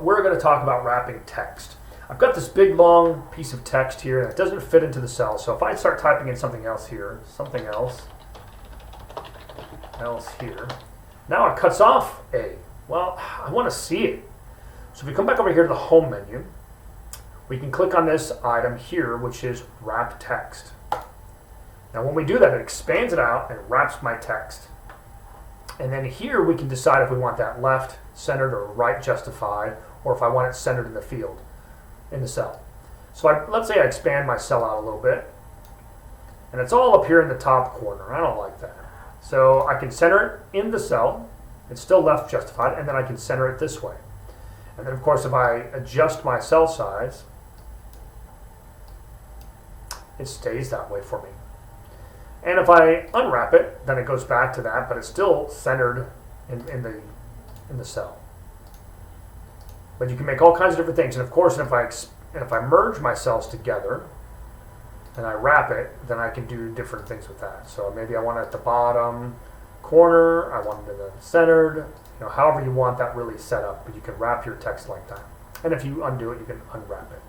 we're going to talk about wrapping text. I've got this big long piece of text here and it doesn't fit into the cell. So if I start typing in something else here, something else here, now it cuts off A. Well, I want to see it. So if we come back over here to the home menu, we can click on this item here, which is wrap text. Now when we do that, it expands it out and wraps my text. And then here we can decide if we want that left centered or right justified, or if I want it centered in the field, in the cell. So let's say I expand my cell out a little bit, and it's all up here in the top corner. I don't like that. So I can center it in the cell. It's still left justified, and then I can center it this way. And then of course if I adjust my cell size, it stays that way for me. And if I unwrap it, then it goes back to that, but it's still centered in the cell. But you can make all kinds of different things. And of course, if I merge my cells together and I wrap it, then I can do different things with that. So maybe I want it at the bottom corner, I want it in the centered, however you want that really set up, but you can wrap your text like that. And if you undo it, you can unwrap it.